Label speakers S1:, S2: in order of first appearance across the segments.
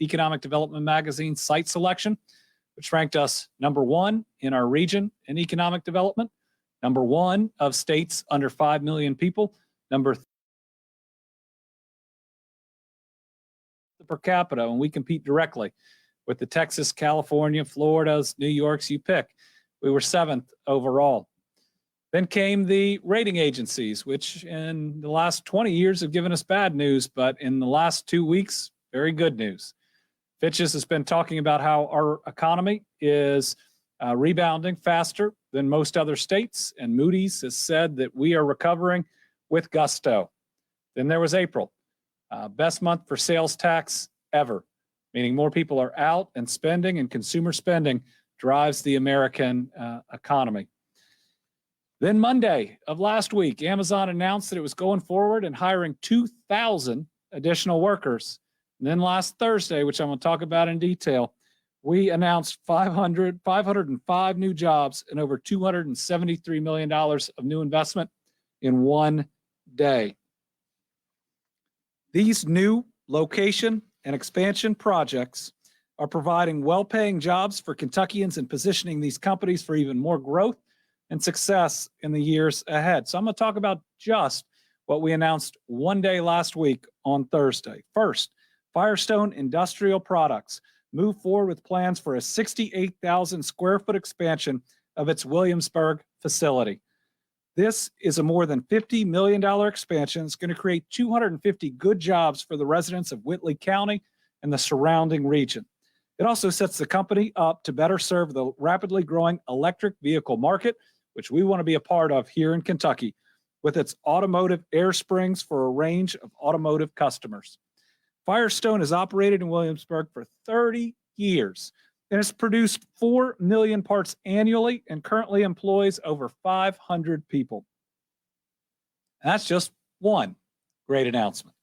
S1: Economic Development Magazine site selection, which ranked us #1 in our region in economic development, #1 of states under 5 million people, #3 per capita, and we compete directly with the Texas, California, Floridas, New Yorks, you pick. We were 7th overall. Then came the rating agencies, which in the last 20 years have given us bad news, but in the last 2 weeks, very good news. Fitch's has been talking about how our economy is rebounding faster than most other states, and Moody's has said that we are recovering with gusto. Then there was April, best month for sales tax ever, meaning more people are out and spending, and consumer spending drives the American economy. Then Monday of last week, Amazon announced that it was going forward and hiring 2,000 additional workers. And then last Thursday, which I'm going to talk about in detail, we announced 505 new jobs and over $273 million of new investment in one day. These new location and expansion projects are providing well-paying jobs for Kentuckians and positioning these companies for even more growth and success in the years ahead. So I'm going to talk about just what we announced one day last week on Thursday. First, Firestone Industrial Products moved forward with plans for a 68,000 square foot expansion of its Williamsburg facility. This is a more than $50 million expansion. It's going to create 250 good jobs for the residents of Whitley County and the surrounding region. It also sets the company up to better serve the rapidly growing electric vehicle market, which we want to be a part of here in Kentucky, with its automotive air springs for a range of automotive customers. Firestone has operated in Williamsburg for 30 years and has produced 4 million parts annually and currently employs over 500 people. And that's just one great announcement.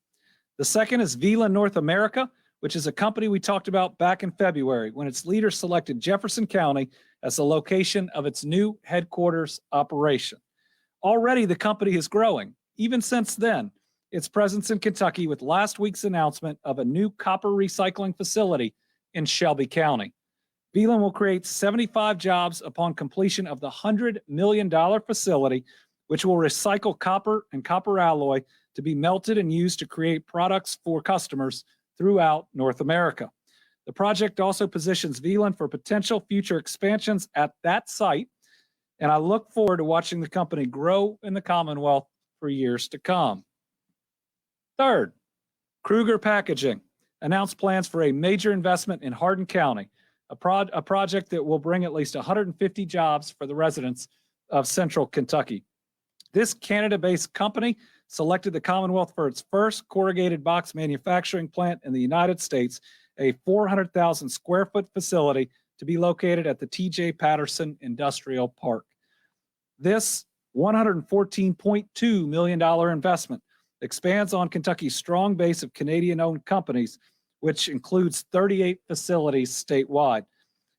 S1: The second is Velan North America, which is a company we talked about back in February when its leaders selected Jefferson County as the location of its new headquarters operation. Already the company is growing. Even since then, its presence in Kentucky with last week's announcement of a new copper recycling facility in Shelby County. Velan will create 75 jobs upon completion of the $100 million facility, which will recycle copper and copper alloy to be melted and used to create products for customers throughout North America. The project also positions Velan for potential future expansions at that site, and I look forward to watching the company grow in the Commonwealth for years to come. Third, Kruger Packaging announced plans for a major investment in Hardin County, a project that will bring at least 150 jobs for the residents of Central Kentucky. This Canada-based company selected the Commonwealth for its first corrugated box manufacturing plant in the United States, a 400,000 square foot facility to be located at the T.J. Patterson Industrial Park. This $114.2 million investment expands on Kentucky's strong base of Canadian-owned companies, which includes 38 facilities statewide.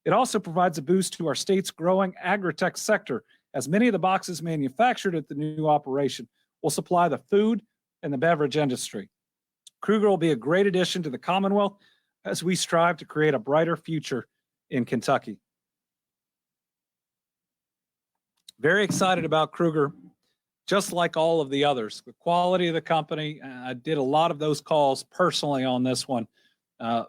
S1: It also provides a boost to our state's growing agri-tech sector, as many of the boxes manufactured at the new operation will supply the food and the beverage industry. Kruger will be a great addition to the Commonwealth as we strive to create a brighter future in Kentucky. Very excited about Kruger, just like all of the others. The quality of the company, I did a lot of those calls personally on this one.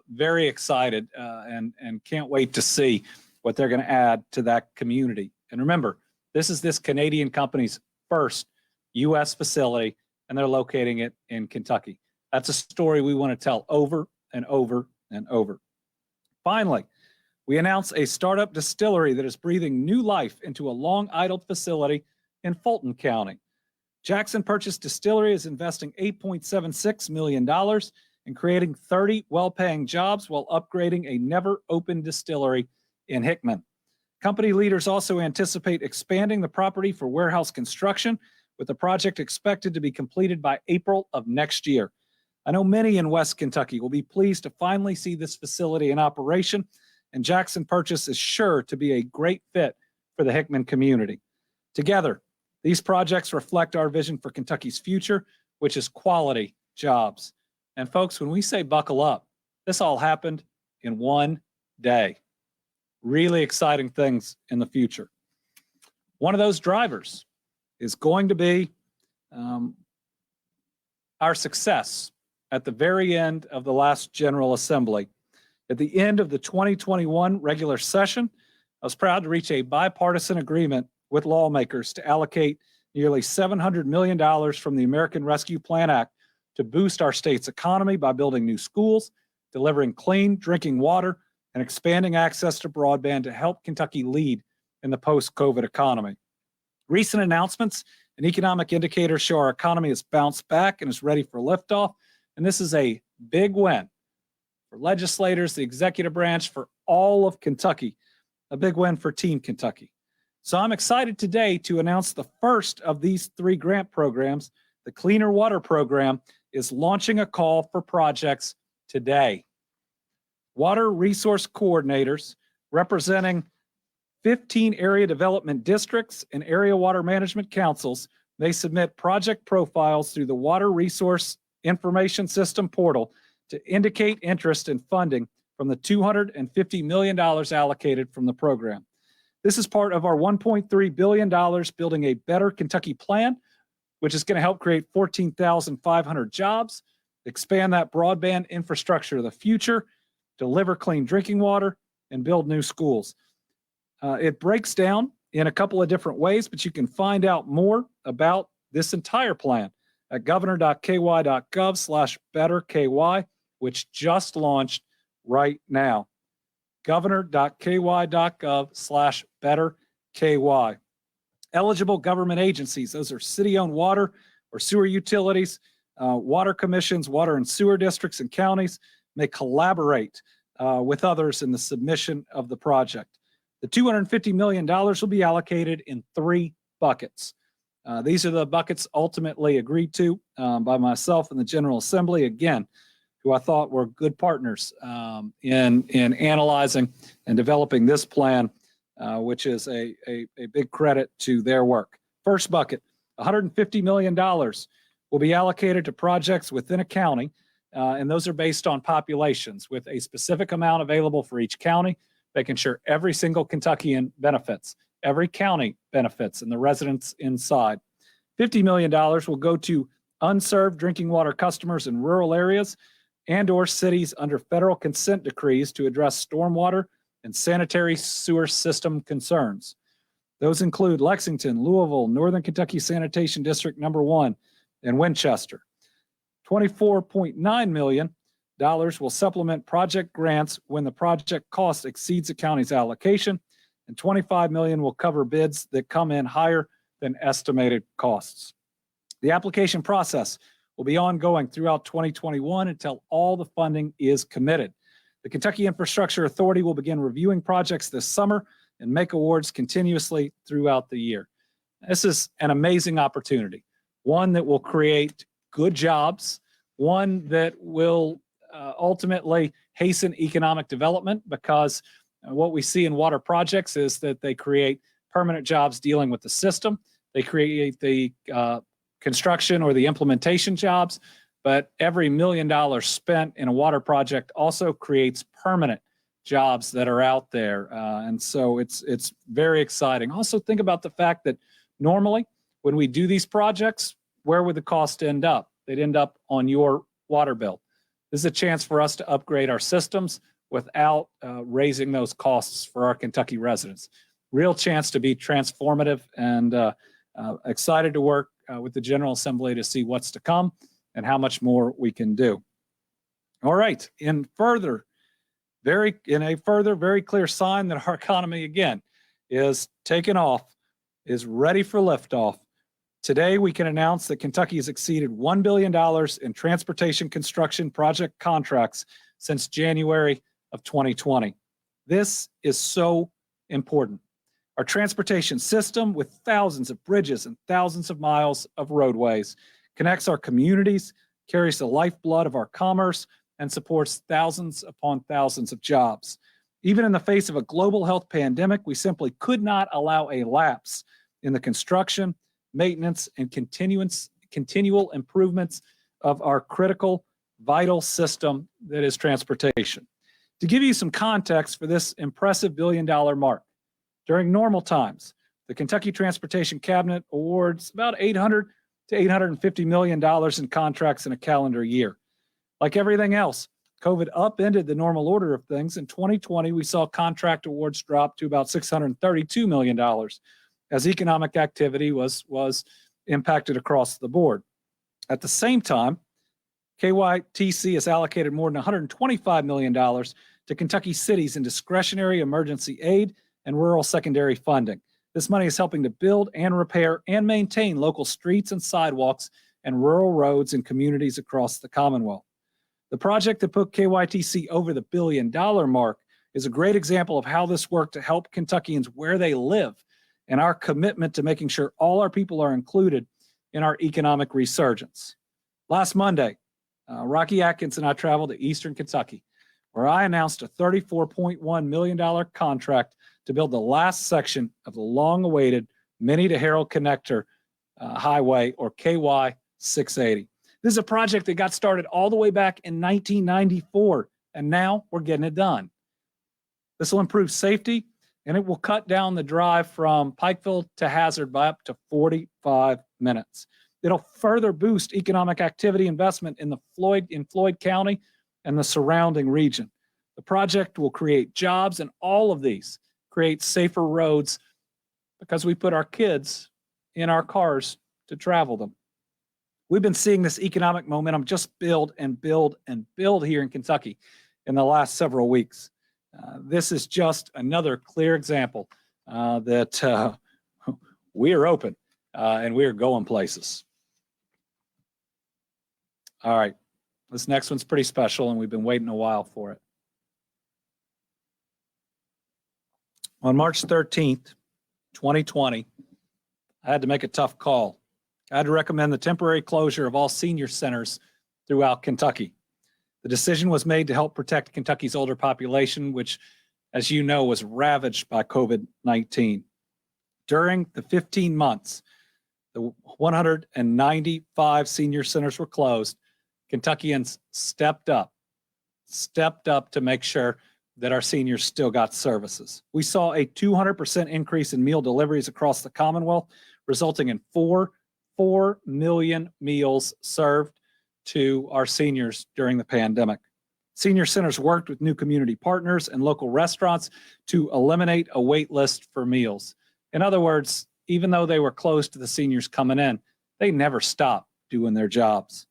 S1: Very excited and can't wait to see what they're going to add to that community. And remember, this is this Canadian company's first U.S. facility, and they're locating it in Kentucky. That's a story we want to tell over and over and over. Finally, we announced a startup distillery that is breathing new life into a long-idled facility in Fulton County. Jackson Purchase Distillery is investing $8.76 million in creating 30 well-paying jobs while upgrading a never-opened distillery in Hickman. Company leaders also anticipate expanding the property for warehouse construction, with the project expected to be completed by April of next year. I know many in West Kentucky will be pleased to finally see this facility in operation, and Jackson Purchase is sure to be a great fit for the Hickman community. Together, these projects reflect our vision for Kentucky's future, which is quality jobs. And folks, when we say buckle up, This all happened in one day. Really exciting things in the future. One of those drivers is going to be our success at the very end of the last General Assembly. At the end of the 2021 regular session, I was proud to reach a bipartisan agreement with lawmakers to allocate nearly $700 million from the American Rescue Plan Act to boost our state's economy by building new schools, delivering clean drinking water, and expanding access to broadband to help Kentucky lead in the post-COVID economy. Recent announcements and economic indicators show our economy has bounced back and is ready for liftoff, and this is a big win for legislators, the executive branch, for all of Kentucky, a big win for Team Kentucky. So I'm excited today to announce the first of these 3 grant programs. The Cleaner Water Program is launching a call for projects today. Water resource coordinators representing 15 area development districts and area water management councils may submit project profiles through the Water Resource Information System portal to indicate interest in funding from the $250 million allocated from the program. This is part of our $1.3 billion Building a Better Kentucky plan, which is going to help create 14,500 jobs, expand that broadband infrastructure of the future, deliver clean drinking water, and build new schools. It breaks down in a couple of different ways, but you can find out more about this entire plan at governor.ky.gov/betterky, which just launched right now. governor.ky.gov/betterky. Eligible government agencies, those are city-owned water or sewer utilities, water commissions, water and sewer districts and counties, may collaborate with others in the submission of the project. The $250 million will be allocated in 3 buckets. These are the buckets ultimately agreed to by myself and the General Assembly, again, who I thought were good partners in analyzing and developing this plan, which is a big credit to their work. First bucket, $150 million will be allocated to projects within a county, and those are based on populations with a specific amount available for each county, making sure every single Kentuckian benefits, every county benefits, and the residents inside. $50 million will go to unserved drinking water customers in rural areas and or cities under federal consent decrees to address stormwater and sanitary sewer system concerns. Those include Lexington, Louisville, Northern Kentucky Sanitation District Number 1, and Winchester. $24.9 million will supplement project grants when the project cost exceeds the county's allocation, and $25 million will cover bids that come in higher than estimated costs. The application process will be ongoing throughout 2021 until all the funding is committed. The Kentucky Infrastructure Authority will begin reviewing projects this summer and make awards continuously throughout the year. This is an amazing opportunity, one that will create good jobs, one that will ultimately hasten economic development, because what we see in water projects is that they create permanent jobs dealing with the system. They create the construction or the implementation jobs, but every $1 million spent in a water project also creates permanent jobs that are out there. And so it's very exciting. Also think about the fact that normally when we do these projects, where would the cost end up? They'd end up on your water bill. This is a chance for us to upgrade our systems without raising those costs for our Kentucky residents. Real chance to be transformative, and excited to work with the General Assembly to see what's to come and how much more we can do. All right, in a further very clear sign that our economy again is taking off, is ready for liftoff. Today, we can announce that Kentucky has exceeded $1 billion in transportation construction project contracts since January of 2020. This is so important. Our transportation system, with thousands of bridges and thousands of miles of roadways, connects our communities, carries the lifeblood of our commerce, and supports thousands upon thousands of jobs. Even in the face of a global health pandemic, we simply could not allow a lapse in the construction, maintenance, and continual improvements of our critical vital system that is transportation. To give you some context for this impressive billion-dollar mark, during normal times, the Kentucky Transportation Cabinet awards about $800 to $850 million in contracts in a calendar year. Like everything else, COVID upended the normal order of things. In 2020, we saw contract awards drop to about $632 million as economic activity was impacted across the board. At the same time, KYTC has allocated more than $125 million to Kentucky cities in discretionary emergency aid and rural secondary funding. This money is helping to build and repair and maintain local streets and sidewalks and rural roads in communities across the Commonwealth. The project that put KYTC over the billion-dollar mark is a great example of how this worked to help Kentuckians where they live and our commitment to making sure all our people are included in our economic resurgence. Last Monday, Rocky Atkins and I traveled to Eastern Kentucky, where I announced a $34.1 million contract to build the last section of the long-awaited Minnie to Harold Connector Highway, or KY 680. This is a project that got started all the way back in 1994, and now we're getting it done. This will improve safety, and it will cut down the drive from Pikeville to Hazard by up to 45 minutes. It'll further boost economic activity investment in Floyd County and the surrounding region. The project will create jobs, and all of these create safer roads because we put our kids in our cars to travel them. We've been seeing this economic momentum just build and build and build here in Kentucky in the last several weeks. This is just another clear example that we are open and we are going places. All right, this next one's pretty special, and we've been waiting a while for it. On March 13th, 2020, I had to make a tough call. I had to recommend the temporary closure of all senior centers throughout Kentucky. The decision was made to help protect Kentucky's older population, which, as you know, was ravaged by COVID-19. During the 15 months, the 195 senior centers were closed. Kentuckians stepped up to make sure that our seniors still got services. We saw a 200% increase in meal deliveries across the Commonwealth, resulting in 4 million meals served to our seniors during the pandemic. Senior centers worked with new community partners and local restaurants to eliminate a wait list for meals. In other words, even though they were closed to the seniors coming in, they never stopped doing their jobs.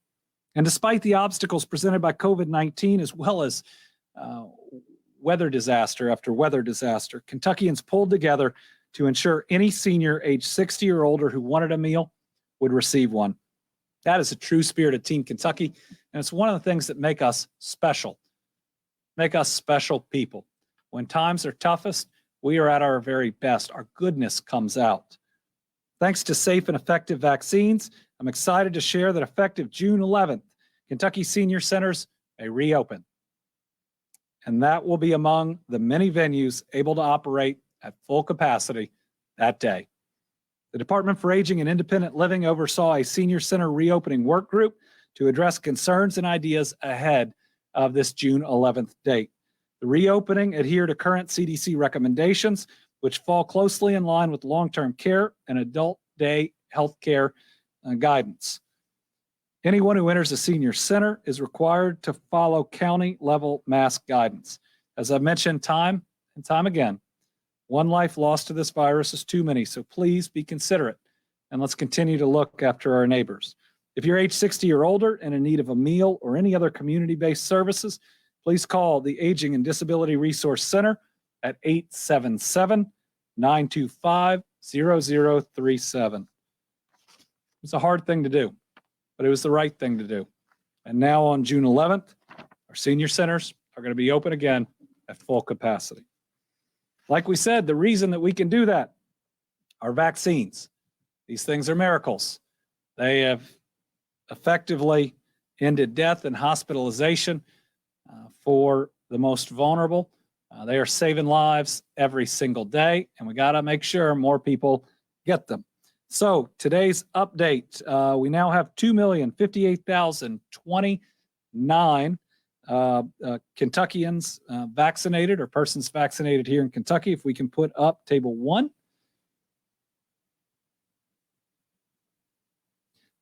S1: And despite the obstacles presented by COVID-19, as well as weather disaster after weather disaster, Kentuckians pulled together to ensure any senior age 60 or older who wanted a meal would receive one. That is a true spirit of Team Kentucky, and it's one of the things that make us special people. When times are toughest, we are at our very best. Our goodness comes out. Thanks to safe and effective vaccines, I'm excited to share that effective June 11th, Kentucky senior centers may reopen. And that will be among the many venues able to operate at full capacity that day. The Department for Aging and Independent Living oversaw a senior center reopening work group to address concerns and ideas ahead of this June 11th date. The reopening adhered to current CDC recommendations, which fall closely in line with long-term care and adult day health care guidance. Anyone who enters a senior center is required to follow county-level mask guidance. As I've mentioned time and time again, one life lost to this virus is too many, so please be considerate, and let's continue to look after our neighbors. If you're age 60 or older and in need of a meal or any other community-based services, please call the Aging and Disability Resource Center at 877-925-0037. It's a hard thing to do, but it was the right thing to do. And now on June 11th, our senior centers are going to be open again at full capacity. Like we said, the reason that we can do that are vaccines. These things are miracles. They have effectively ended death and hospitalization for the most vulnerable. They are saving lives every single day, and we got to make sure more people get them. So today's update, we now have 2,058,020 9 Kentuckians vaccinated, or persons vaccinated here in Kentucky. If we can put up table 1.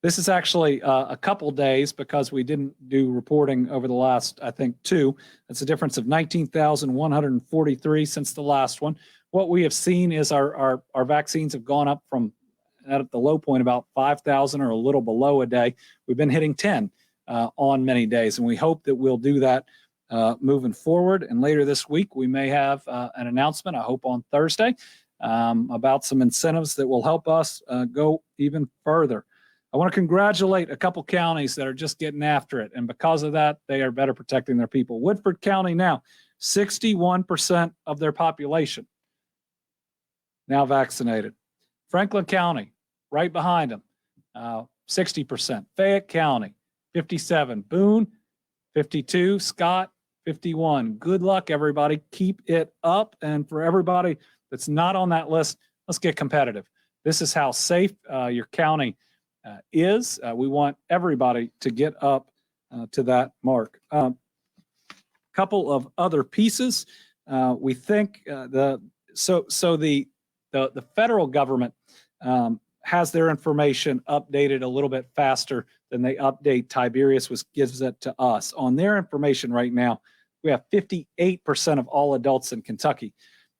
S1: This is actually a couple days because we didn't do reporting over the last, I think, 2. That's a difference of 19,143 since the last one. What we have seen is our vaccines have gone up from, at the low point, about 5,000 or a little below a day. We've been hitting 10 on many days, and we hope that we'll do that moving forward. And later this week, we may have an announcement, I hope on Thursday, about some incentives that will help us go even further. I want to congratulate a couple counties that are just getting after it, and because of that, they are better protecting their people. Woodford County now, 61% of their population now vaccinated. Franklin County, right behind them, 60%. Fayette County, 57. Boone, 52. Scott, 51. Good luck, everybody. Keep it up. And for everybody that's not on that list, let's get competitive. This is how safe your county is. We want everybody to get up to that mark. Couple of other pieces. We think the federal government has their information updated a little bit faster than they update Tiberius, which gives it to us. On their information right now, we have 58% of all adults in Kentucky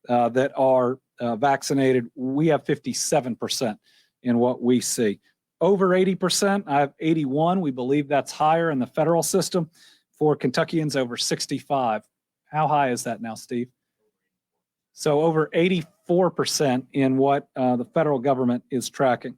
S1: that are vaccinated. We have 57% in what we see. Over 80%, I have 81. We believe that's higher in the federal system. For Kentuckians, over 65. How high is that now, Steve? So over 84% in what the federal government is tracking.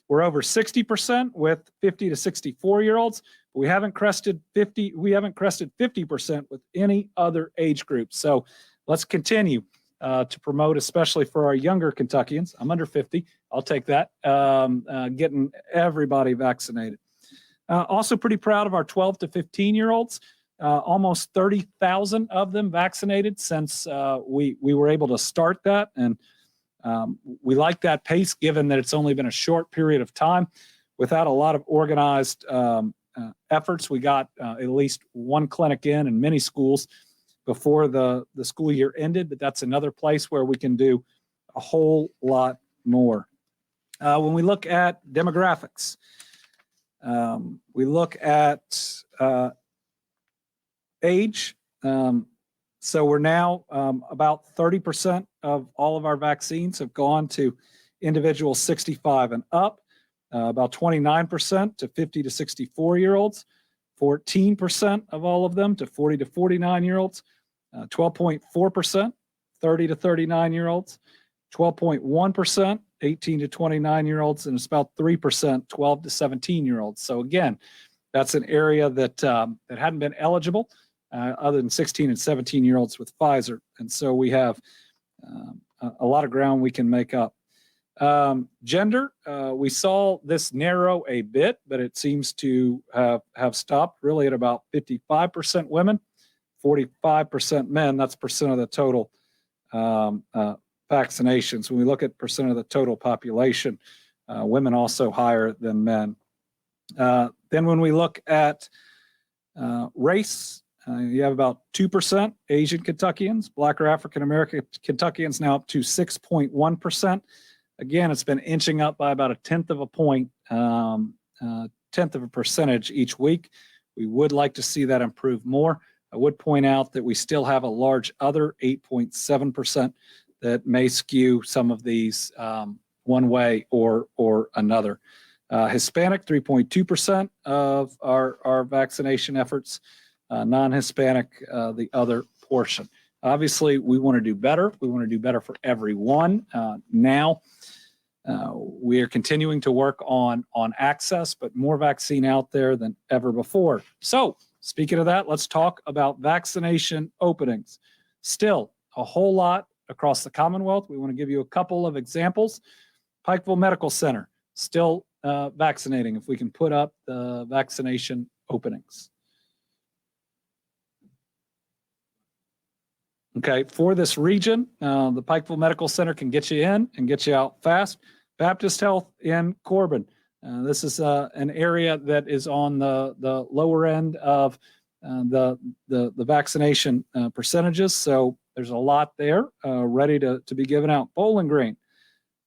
S1: We're over 60% with 50 to 64-year-olds. We haven't crested 50. We haven't crested 50% with any other age group. So let's continue to promote, especially for our younger Kentuckians. I'm under 50. I'll take that. Getting everybody vaccinated. Also pretty proud of our 12 to 15-year-olds. Almost 30,000 of them vaccinated since we were able to start that. And we like that pace, given that it's only been a short period of time. Without a lot of organized efforts, we got at least one clinic in many schools before the school year ended, but that's another place where we can do a whole lot more. When we look at demographics, we look at age. So we're now about 30% of all of our vaccines have gone to individuals 65 and up, about 29% to 50 to 64-year-olds, 14% of all of them to 40 to 49-year-olds, 12.4%, 30 to 39-year-olds, 12.1%, 18 to 29-year-olds, and it's about 3%, 12 to 17-year-olds. So again, that's an area that hadn't been eligible other than 16 and 17-year-olds with Pfizer. And so we have a lot of ground we can make up. Gender, we saw this narrow a bit, but it seems to have stopped really at about 55% women, 45% men. That's percent of the total vaccinations. When we look at percent of the total population, women also higher than men. Then when we look at race, you have about 2% Asian Kentuckians, Black or African American Kentuckians now up to 6.1%. Again, it's been inching up by about 1/10 of a point, 1/10 of a percentage each week. We would like to see that improve more. I would point out that we still have a large other 8.7% that may skew some of these one way or another. Hispanic, 3.2% of our vaccination efforts. Non-Hispanic, the other portion. Obviously, we want to do better. We want to do better for everyone. Now, we are continuing to work on access, but more vaccine out there than ever before. So, speaking of that, let's talk about vaccination openings. Still, a whole lot across the Commonwealth. We want to give you a couple of examples. Pikeville Medical Center, still vaccinating. If we can put up the vaccination openings. Okay, for this region, the Pikeville Medical Center can get you in and get you out fast. Baptist Health in Corbin. This is an area that is on the lower end of the vaccination percentages. So there's a lot there ready to be given out. Bowling Green,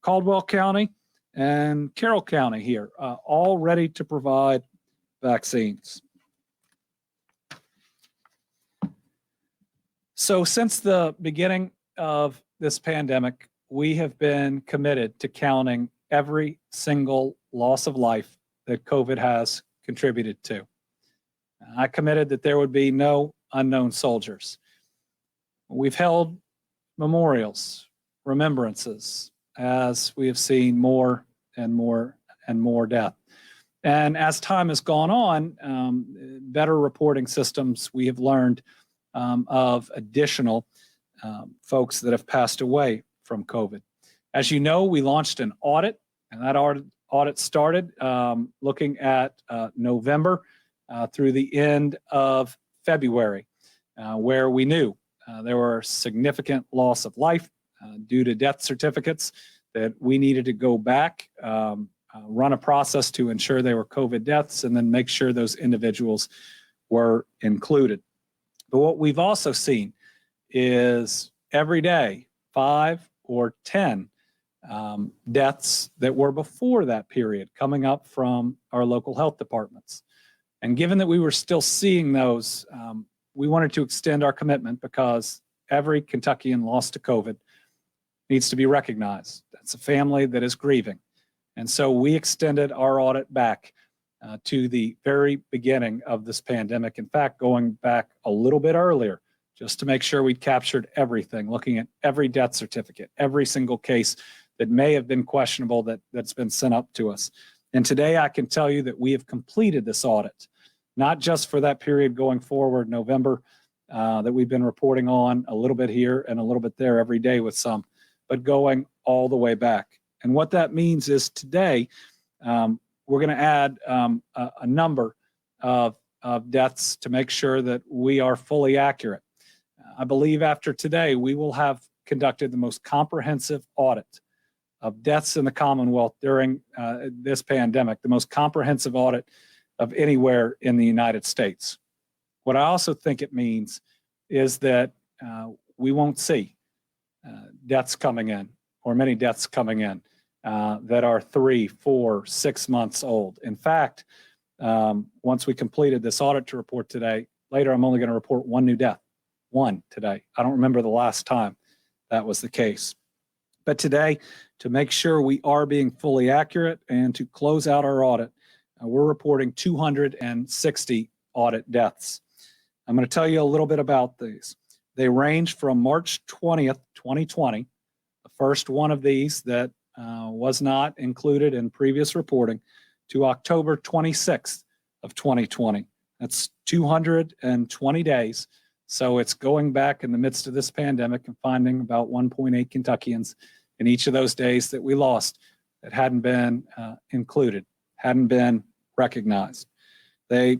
S1: Caldwell County, and Carroll County here, all ready to provide vaccines. So since the beginning of this pandemic, we have been committed to counting every single loss of life that COVID has contributed to. I committed that there would be no unknown soldiers. We've held memorials, remembrances, as we have seen more and more and more death. And as time has gone on, better reporting systems, we have learned of additional folks that have passed away from COVID. As you know, we launched an audit, and that audit started looking at November through the end of February, where we knew there were significant loss of life due to death certificates that we needed to go back, run a process to ensure they were COVID deaths, and then make sure those individuals were included. But what we've also seen is every day, 5 or 10 deaths that were before that period coming up from our local health departments. And given that we were still seeing those, we wanted to extend our commitment because every Kentuckian lost to COVID needs to be recognized. That's a family that is grieving. And so we extended our audit back to the very beginning of this pandemic. In fact, going back a little bit earlier, just to make sure we'd captured everything, looking at every death certificate, every single case that may have been questionable that's been sent up to us. And today I can tell you that we have completed this audit, not just for that period going forward, November, that we've been reporting on a little bit here and a little bit there every day with some, but going all the way back. And what that means is today, we're going to add a number of deaths to make sure that we are fully accurate. I believe after today, we will have conducted the most comprehensive audit of deaths in the Commonwealth during this pandemic, the most comprehensive audit of anywhere in the United States. What I also think it means is that we won't see deaths coming in, or many deaths coming in, that are 3, 4, 6 months old. In fact, once we completed this audit to report today, later I'm only going to report one new death, one today. I don't remember the last time that was the case. But today, to make sure we are being fully accurate and to close out our audit, we're reporting 260 audit deaths. I'm going to tell you a little bit about these. They range from March 20th, 2020, the first one of these that was not included in previous reporting, to October 26th of 2020. That's 220 days. So it's going back in the midst of this pandemic and finding about 1.8 Kentuckians in each of those days that we lost that hadn't been included, hadn't been recognized. They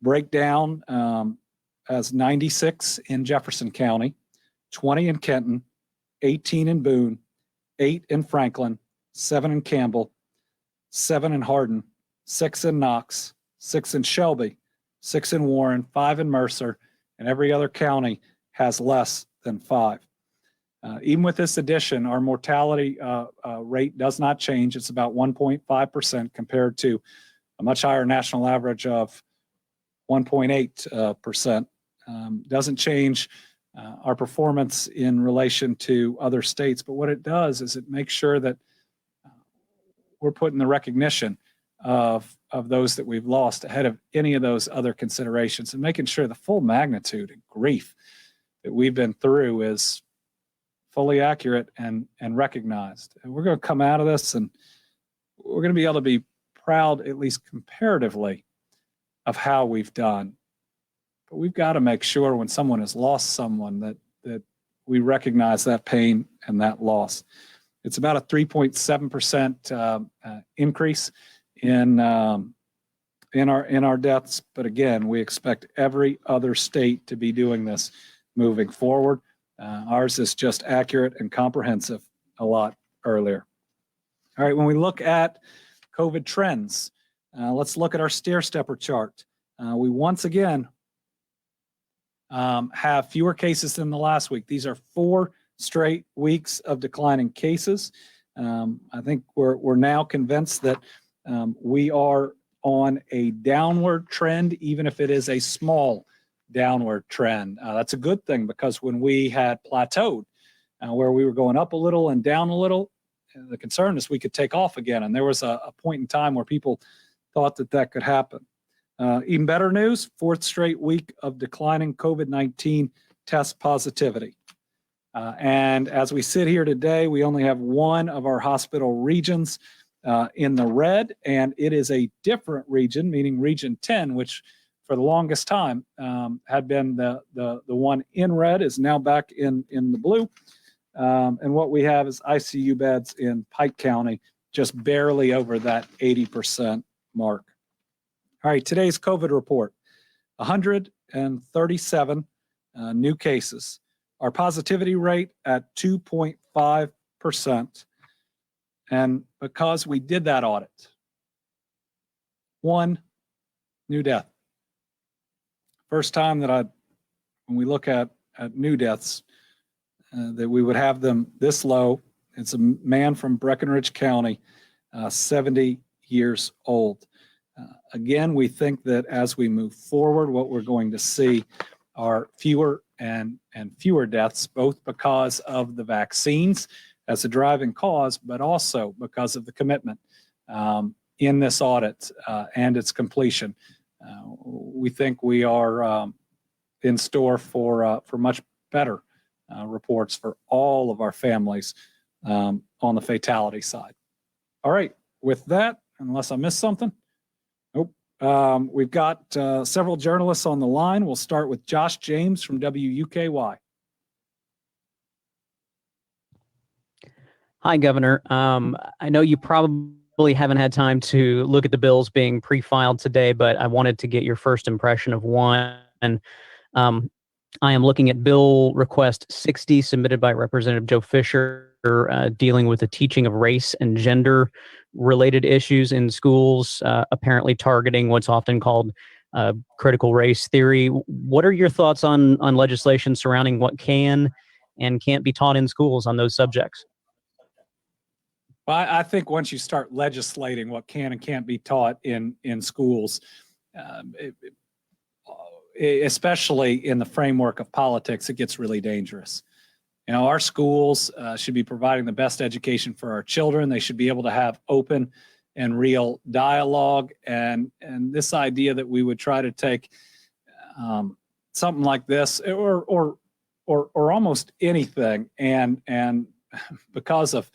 S1: break down as 96 in Jefferson County, 20 in Kenton, 18 in Boone, 8 in Franklin, 7 in Campbell, 7 in Hardin, 6 in Knox, 6 in Shelby, 6 in Warren, 5 in Mercer, and every other county has less than 5. Even with this addition, our mortality rate does not change. It's about 1.5% compared to a much higher national average of 1.8%. Doesn't change our performance in relation to other states, but what it does is it makes sure that we're putting the recognition of those that we've lost ahead of any of those other considerations, and making sure the full magnitude and grief that we've been through is fully accurate and recognized. And we're going to come out of this and we're going to be able to be proud, at least comparatively, of how we've done. But we've got to make sure when someone has lost someone that we recognize that pain and that loss. It's about a 3.7% increase in our deaths. But again, we expect every other state to be doing this moving forward. Ours is just accurate and comprehensive a lot earlier. All right, when we look at COVID trends, let's look at our stair stepper chart. We once again have fewer cases than the last week. These are 4 straight weeks of declining cases. I think we're now convinced that we are on a downward trend, even if it is a small downward trend. That's a good thing, because when we had plateaued, where we were going up a little and down a little, the concern is we could take off again. And there was a point in time where people thought that could happen. Even better news, 4th straight week of declining COVID-19 test positivity. And as we sit here today, we only have one of our hospital regions in the red, and it is a different region, meaning Region 10, which for the longest time had been the one in red, is now back in the blue. And what we have is ICU beds in Pike County, just barely over that 80% mark. All right, today's COVID report, 137 new cases. Our positivity rate at 2.5%. And because we did that audit, 1 new death. First time that when we look at new deaths, that we would have them this low. It's a man from Breckinridge County, 70 years old. Again, we think that as we move forward, what we're going to see are fewer and fewer deaths, both because of the vaccines as a driving cause, but also because of the commitment in this audit and its completion. We think we are in store for much better reports for all of our families on the fatality side. All right, with that, unless I missed something. Nope. We've got several journalists on the line. We'll start with Josh James from WUKY.
S2: Hi, Governor. I know you probably haven't had time to look at the bills being pre-filed today, but I wanted to get your first impression of one. I am looking at Bill Request 60, submitted by Representative Joe Fisher, dealing with the teaching of race and gender-related issues in schools, apparently targeting what's often called critical race theory. What are your thoughts on legislation surrounding what can and can't be taught in schools on those subjects?
S1: Well, I think once you start legislating what can and can't be taught in schools, especially in the framework of politics, it gets really dangerous. You know, our schools should be providing the best education for our children. They should be able to have open and real dialogue. And this idea that we would try to take something like this or almost anything and because of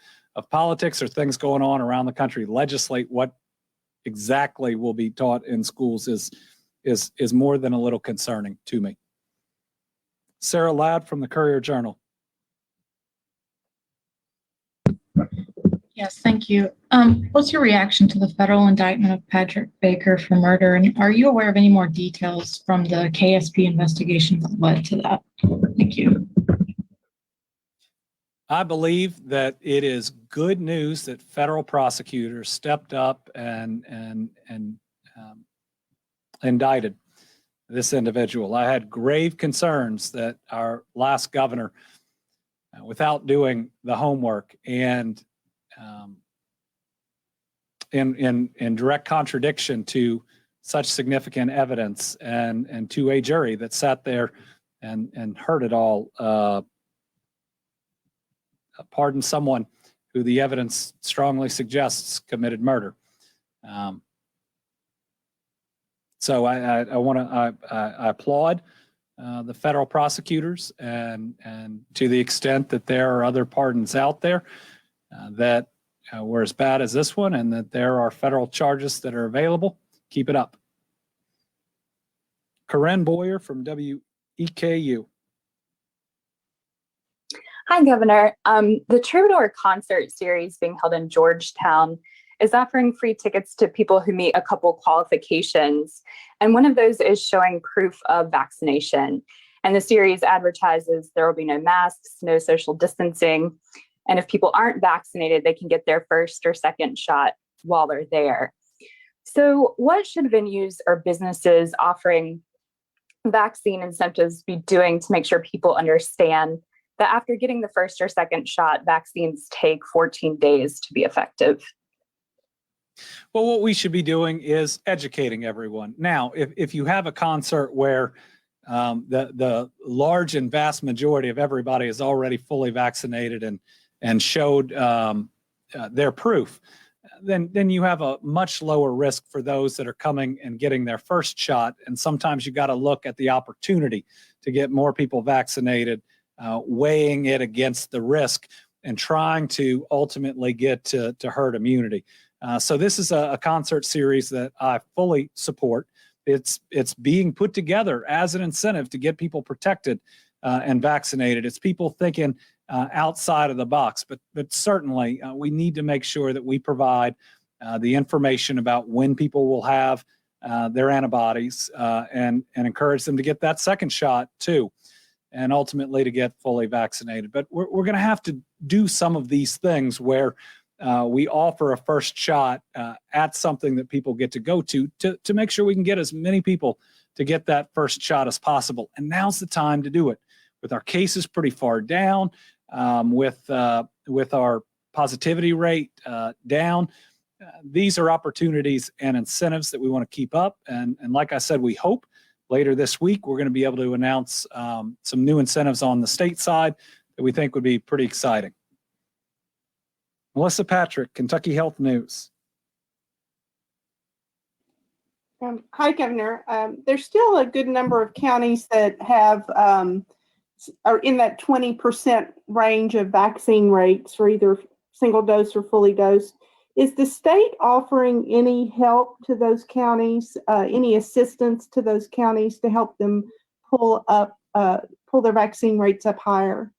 S1: politics or things going on around the country, legislate what exactly will be taught in schools is more than a little concerning to me. Sarah Ladd from the Courier-Journal.
S3: Yes, thank you. What's your reaction to the federal indictment of Patrick Baker for murder? And are you aware of any more details from the KSP investigation that led to that? Thank you.
S1: I believe that it is good news that federal prosecutors stepped up and indicted this individual. I had grave concerns that our last governor, without doing the homework and in direct contradiction to such significant evidence and to a jury that sat there and heard it all, pardon someone who the evidence strongly suggests committed murder. So I applaud the federal prosecutors and to the extent that there are other pardons out there that were as bad as this one and that there are federal charges that are available, keep it up. Corinne Boyer from WEKU.
S4: Hi, Governor. The Troubadour concert series being held in Georgetown is offering free tickets to people who meet a couple qualifications. And one of those is showing proof of vaccination. And the series advertises there will be no masks, no social distancing. And if people aren't vaccinated, they can get their first or second shot while they're there. So what should venues or businesses offering vaccine incentives be doing to make sure people understand that after getting the first or second shot, vaccines take 14 days to be effective?
S1: Well, what we should be doing is educating everyone. Now, if you have a concert where the large and vast majority of everybody is already fully vaccinated and showed their proof, then you have a much lower risk for those that are coming and getting their first shot. And sometimes you got to look at the opportunity to get more people vaccinated, weighing it against the risk and trying to ultimately get to herd immunity. So this is a concert series that I fully support. It's being put together as an incentive to get people protected and vaccinated. It's people thinking outside of the box, but certainly we need to make sure that we provide the information about when people will have their antibodies and encourage them to get that second shot too, and ultimately to get fully vaccinated. But we're going to have to do some of these things where we offer a first shot at something that people get to go to make sure we can get as many people to get that first shot as possible. And now's the time to do it. With our cases pretty far down, with our positivity rate down, these are opportunities and incentives that we want to keep up. And like I said, we hope later this week we're going to be able to announce some new incentives on the state side that we think would be pretty exciting. Melissa Patrick, Kentucky Health News.
S5: Hi, Governor. There's still a good number of counties that have are in that 20% range of vaccine rates for either single dose or fully dosed. Is the state offering any help to those counties, any assistance to those counties to help them pull their vaccine rates up higher?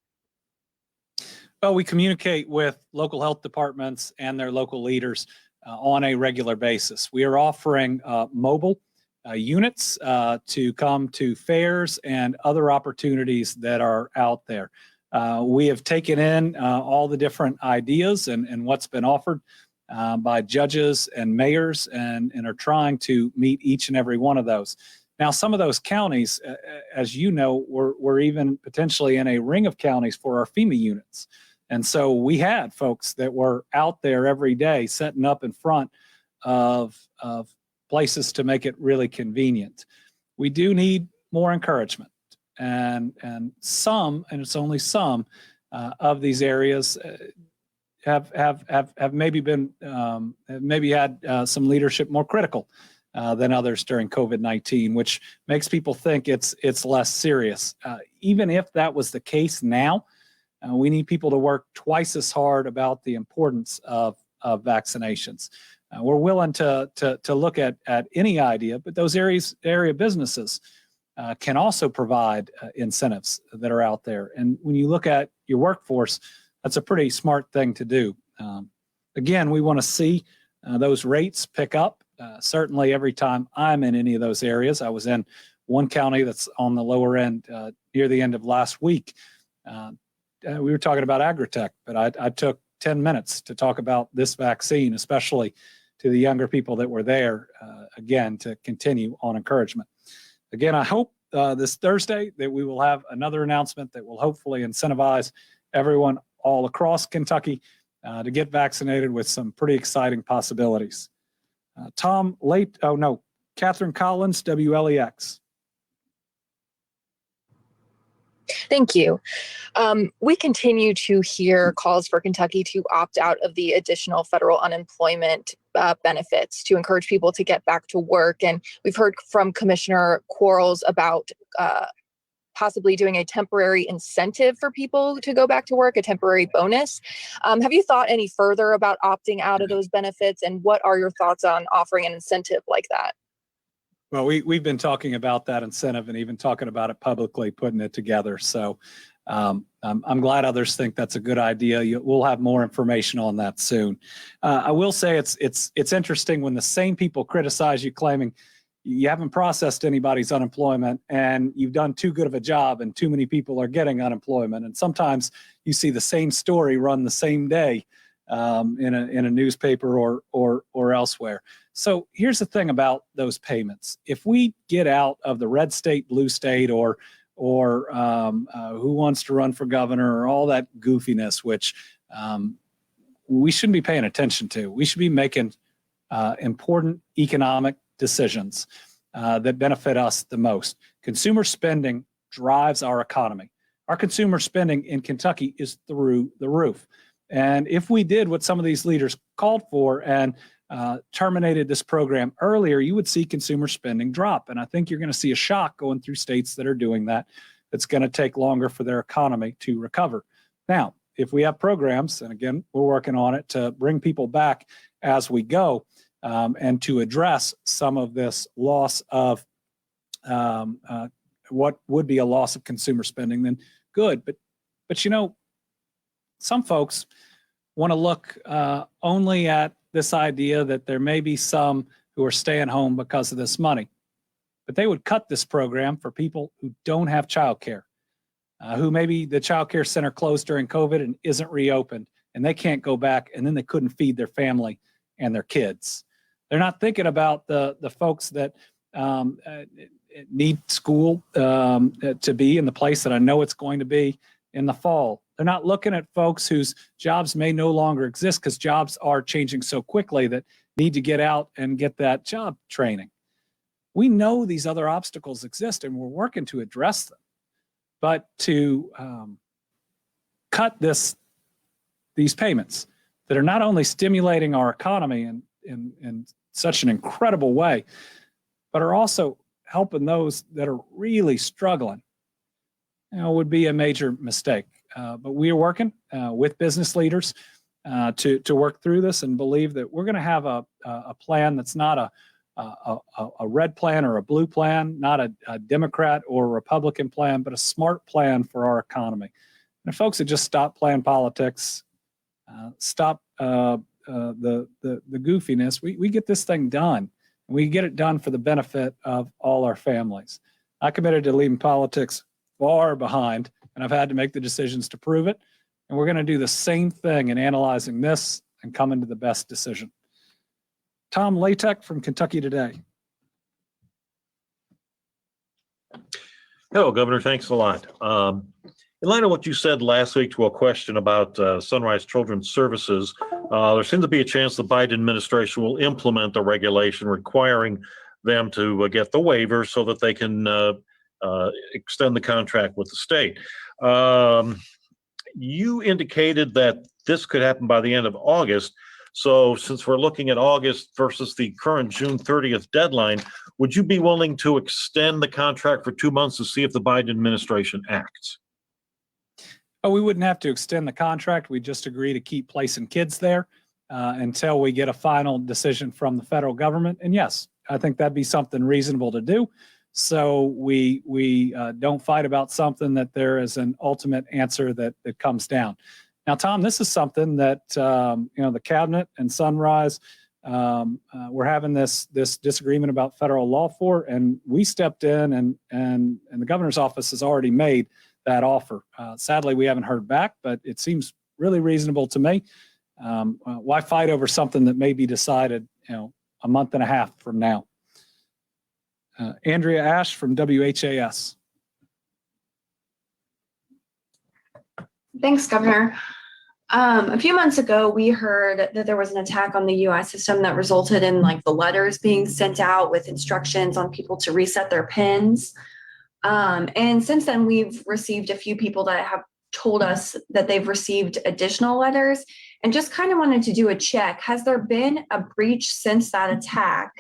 S1: Well, we communicate with local health departments and their local leaders on a regular basis. We are offering mobile units to come to fairs and other opportunities that are out there. We have taken in all the different ideas and what's been offered by judges and mayors and are trying to meet each and every one of those. Now, some of those counties, as you know, we're even potentially in a ring of counties for our FEMA units. And so we had folks that were out there every day setting up in front of places to make it really convenient. We do need more encouragement. And some, and it's only some, of these areas have maybe been, maybe had some leadership more critical than others during COVID-19, which makes people think it's less serious. Even if that was the case now, we need people to work twice as hard about the importance of vaccinations. We're willing to look at any idea, but those area businesses can also provide incentives that are out there. And when you look at your workforce, that's a pretty smart thing to do. Again, we want to see those rates pick up. Certainly every time I'm in any of those areas, I was in one county that's on the lower end near the end of last week. We were talking about agritech, but I took 10 minutes to talk about this vaccine, especially to the younger people that were there, again, to continue on encouragement. Again, I hope this Thursday that we will have another announcement that will hopefully incentivize everyone all across Kentucky to get vaccinated with some pretty exciting possibilities. Catherine Collins, WLEX.
S6: Thank you. We continue to hear calls for Kentucky to opt out of the additional federal unemployment benefits to encourage people to get back to work. And we've heard from Commissioner Quarles about possibly doing a temporary incentive for people to go back to work, a temporary bonus. Have you thought any further about opting out of those benefits? And what are your thoughts on offering an incentive like that?
S1: Well, we've been talking about that incentive and even talking about it publicly, putting it together. So I'm glad others think that's a good idea. We'll have more information on that soon. I will say it's interesting when the same people criticize you, claiming you haven't processed anybody's unemployment and you've done too good of a job and too many people are getting unemployment. And sometimes you see the same story run the same day in a newspaper or elsewhere. So here's the thing about those payments. If we get out of the red state, blue state, or who wants to run for governor, or all that goofiness, which we shouldn't be paying attention to. We should be making important economic decisions that benefit us the most. Consumer spending drives our economy. Our consumer spending in Kentucky is through the roof. And if we did what some of these leaders called for and terminated this program earlier, you would see consumer spending drop. And I think you're going to see a shock going through states that are doing that. It's going to take longer for their economy to recover. Now, if we have programs, and again, we're working on it to bring people back as we go, and to address some of this loss of what would be a loss of consumer spending, then good. But you know, some folks want to look only at this idea that there may be some who are staying home because of this money. But they would cut this program for people who don't have childcare, who maybe the childcare center closed during COVID and isn't reopened, and they can't go back, and then they couldn't feed their family and their kids. They're not thinking about the folks that need school to be in the place that I know it's going to be in the fall. They're not looking at folks whose jobs may no longer exist because jobs are changing so quickly that need to get out and get that job training. We know these other obstacles exist and we're working to address them. But to cut these payments that are not only stimulating our economy in such an incredible way, but are also helping those that are really struggling, would be a major mistake. But we are working with business leaders to work through this and believe that we're going to have a plan that's not a red plan or a blue plan, not a Democrat or Republican plan, but a smart plan for our economy. And if folks would just stop playing politics, stop the goofiness, we get this thing done. And we get it done for the benefit of all our families. I committed to leaving politics far behind, and I've had to make the decisions to prove it. And we're going to do the same thing in analyzing this and coming to the best decision. Tom Latek from Kentucky Today.
S7: Hello, Governor. Thanks a lot. In light of what you said last week to a question about Sunrise Children's Services, there seems to be a chance the Biden administration will implement a regulation requiring them to get the waiver so that they can extend the contract with the state. You indicated that this could happen by the end of August. So since we're looking at August versus the current June 30th deadline, would you be willing to extend the contract for 2 months to see if the Biden administration acts?
S1: Oh, we wouldn't have to extend the contract. We just agree to keep placing kids there until we get a final decision from the federal government. And yes, I think that'd be something reasonable to do. So we don't fight about something that there is an ultimate answer that comes down. Now, Tom, this is something that the cabinet and Sunrise we're having this disagreement about federal law for, and we stepped in and the governor's office has already made that offer. Sadly, we haven't heard back, but it seems really reasonable to me. Why fight over something that may be decided, a month and a half from now? Andrea Ash from WHAS.
S8: Thanks, Governor. A few months ago, we heard that there was an attack on the UI system that resulted in the letters being sent out with instructions on people to reset their PINs. And since then, we've received a few people that have told us that they've received additional letters, and just kind of wanted to do a check. Has there been a breach since that attack?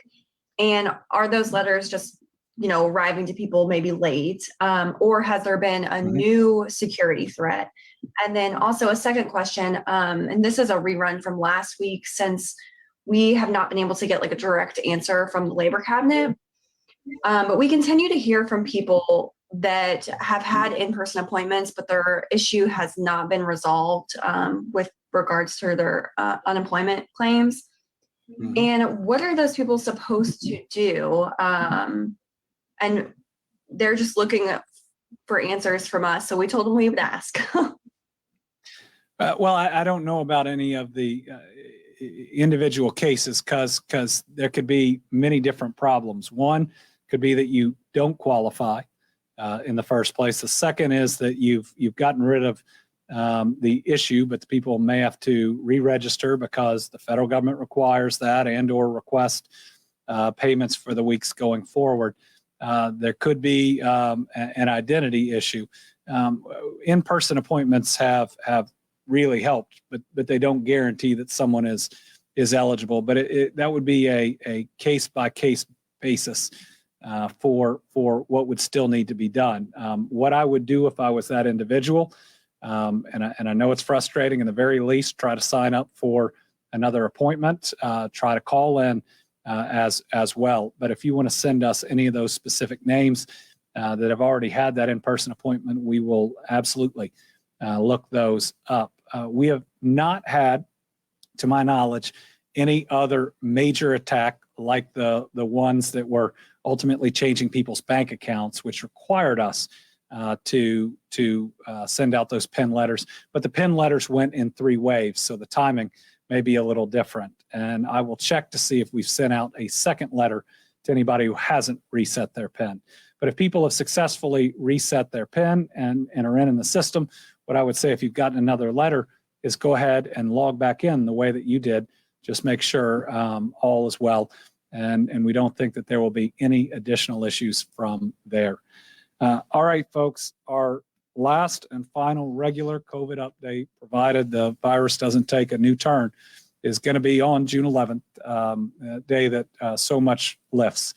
S8: And are those letters just, arriving to people maybe late? Or has there been a new security threat? And then also a second question, and this is a rerun from last week, since we have not been able to get a direct answer from the Labor Cabinet. But we continue to hear from people that have had in-person appointments, but their issue has not been resolved with regards to their unemployment claims. Mm-hmm. And what are those people supposed to do? And they're just looking for answers from us. So we told them we would ask.
S1: Well, I don't know about any of the individual cases because there could be many different problems. One could be that you don't qualify in the first place. The second is that you've gotten rid of the issue, but the people may have to re-register because the federal government requires that and/or request payments for the weeks going forward. There could be an identity issue. In-person appointments have really helped, but they don't guarantee that someone is eligible. But that would be a case by case basis for what would still need to be done. What I would do if I was that individual, and I know it's frustrating, in the very least, try to sign up for another appointment, try to call in as well. But if you want to send us any of those specific names that have already had that in-person appointment, we will absolutely look those up. We have not had, to my knowledge, any other major attack like the ones that were ultimately changing people's bank accounts, which required us to send out those PIN letters. But the PIN letters went in 3 waves, so the timing may be a little different. And I will check to see if we've sent out a second letter to anybody who hasn't reset their PIN. But if people have successfully reset their PIN and are in the system, what I would say, if you've gotten another letter, is go ahead and log back in the way that you did. Just make sure all is well. And we don't think that there will be any additional issues from there. All right, folks, our last and final regular COVID update, provided the virus doesn't take a new turn, is going to be on June 11th, a day that so much lifts.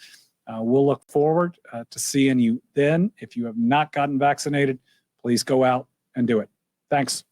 S1: We'll look forward to seeing you then. If you have not gotten vaccinated, please go out and do it. Thanks.